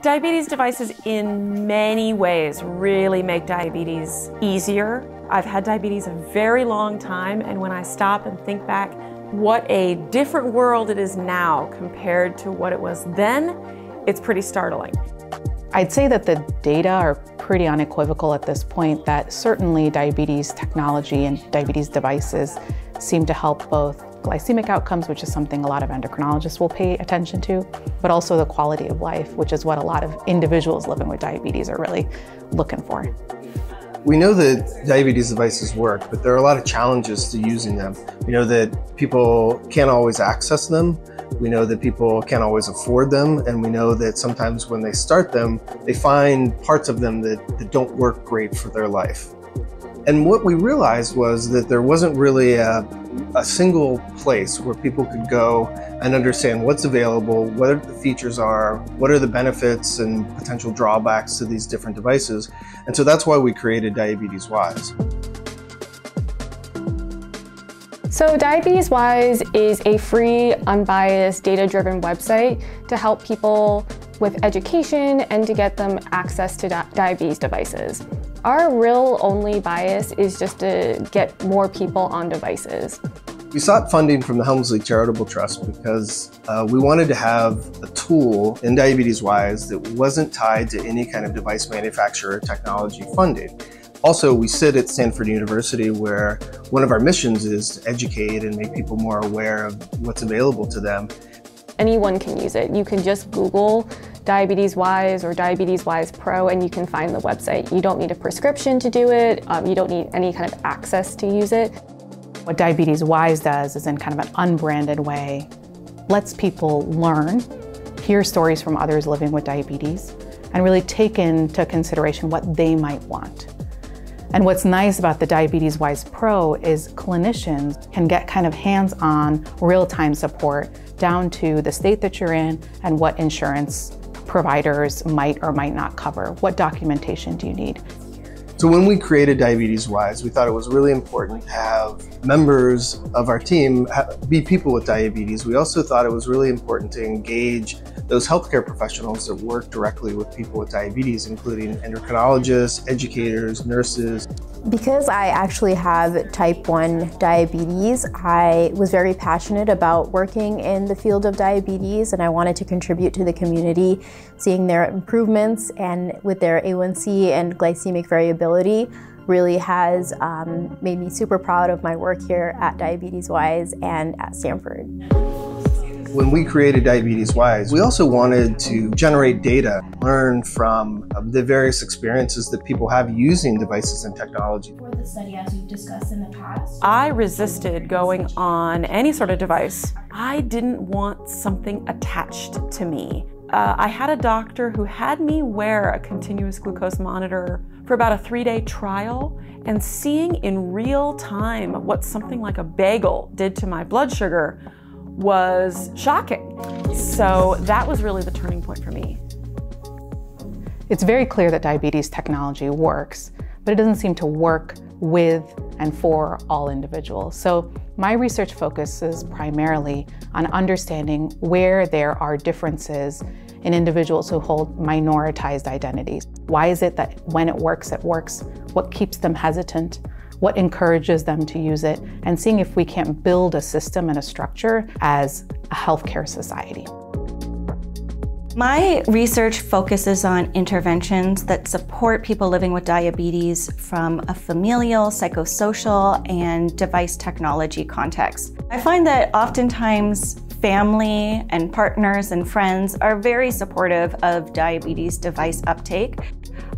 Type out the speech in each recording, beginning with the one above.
Diabetes devices in many ways really make diabetes easier. I've had diabetes a very long time, and when I stop and think back, what a different world it is now compared to what it was then, it's pretty startling. I'd say that the data are pretty unequivocal at this point that certainly diabetes technology and diabetes devices seem to help both glycemic outcomes, which is something a lot of endocrinologists will pay attention to, but also the quality of life, which is what a lot of individuals living with diabetes are really looking for. We know that diabetes devices work, but there are a lot of challenges to using them. We know that people can't always access them. We know that people can't always afford them. And we know that sometimes when they start them, they find parts of them that don't work great for their life. And what we realized was that there wasn't really a single place where people could go and understand what's available, what the features are, what are the benefits and potential drawbacks to these different devices. And so that's why we created Diabetes Wise. So Diabetes Wise is a free, unbiased, data-driven website to help people with education and to get them access to diabetes devices. Our real only bias is just to get more people on devices. We sought funding from the Helmsley Charitable Trust because we wanted to have a tool in Diabetes Wise that wasn't tied to any kind of device manufacturer technology funding. Also, we sit at Stanford University, where one of our missions is to educate and make people more aware of what's available to them. Anyone can use it. You can just Google Diabetes Wise or Diabetes Wise Pro and you can find the website. You don't need a prescription to do it. You don't need any kind of access to use it. What Diabetes Wise does is in kind of an unbranded way, lets people learn, hear stories from others living with diabetes, and really take into consideration what they might want. And what's nice about the Diabetes Wise Pro is clinicians can get kind of hands-on, real-time support down to the state that you're in and what insurance providers might or might not cover. What documentation do you need? So when we created Diabetes Wise, we thought it was really important to have members of our team be people with diabetes. We also thought it was really important to engage those healthcare professionals that work directly with people with diabetes, including endocrinologists, educators, nurses. Because I actually have type 1 diabetes, I was very passionate about working in the field of diabetes, and I wanted to contribute to the community, seeing their improvements and with their A1C and glycemic variability really has made me super proud of my work here at Diabetes Wise and at Stanford. When we created Diabetes Wise, we also wanted to generate data, learn from the various experiences that people have using devices and technology. For the study, as we've discussed in the past, I resisted going on any sort of device. I didn't want something attached to me. I had a doctor who had me wear a continuous glucose monitor for about a 3-day trial, and seeing in real time what something like a bagel did to my blood sugar was shocking. So that was really the turning point for me. It's very clear that diabetes technology works, but it doesn't seem to work with and for all individuals. So my research focuses primarily on understanding where there are differences in individuals who hold minoritized identities. Why is it that when it works, what keeps them hesitant? What encourages them to use it, and seeing if we can't build a system and a structure as a healthcare society. My research focuses on interventions that support people living with diabetes from a familial, psychosocial, and device technology context. I find that oftentimes family and partners and friends are very supportive of diabetes device uptake.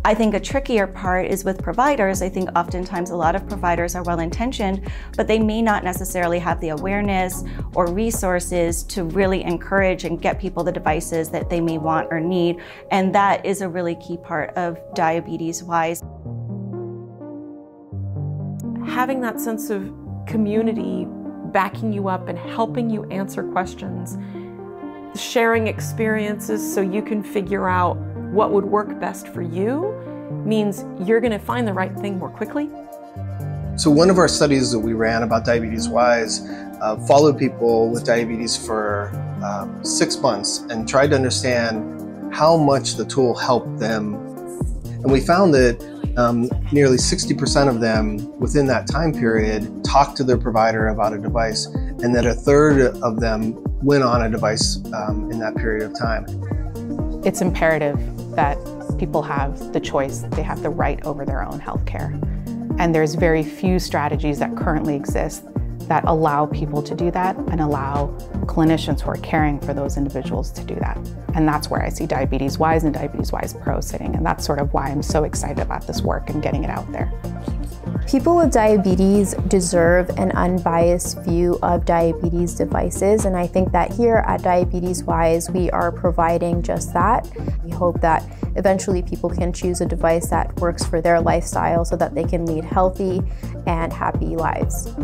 I think a trickier part is with providers. I think oftentimes a lot of providers are well-intentioned, but they may not necessarily have the awareness or resources to really encourage and get people the devices that they may want or need. And that is a really key part of Diabetes Wise. Having that sense of community backing you up and helping you answer questions, sharing experiences so you can figure out what would work best for you means you're going to find the right thing more quickly. So one of our studies that we ran about Diabetes Wise followed people with diabetes for 6 months and tried to understand how much the tool helped them. And we found that nearly 60% of them within that time period talked to their provider about a device, and that a third of them went on a device in that period of time. It's imperative that people have the choice, they have the right over their own healthcare. And there's very few strategies that currently exist that allow people to do that and allow clinicians who are caring for those individuals to do that. And that's where I see Diabetes Wise and Diabetes Wise Pro sitting, and that's sort of why I'm so excited about this work and getting it out there. People with diabetes deserve an unbiased view of diabetes devices, and I think that here at Diabetes Wise, we are providing just that. We hope that eventually people can choose a device that works for their lifestyle so that they can lead healthy and happy lives.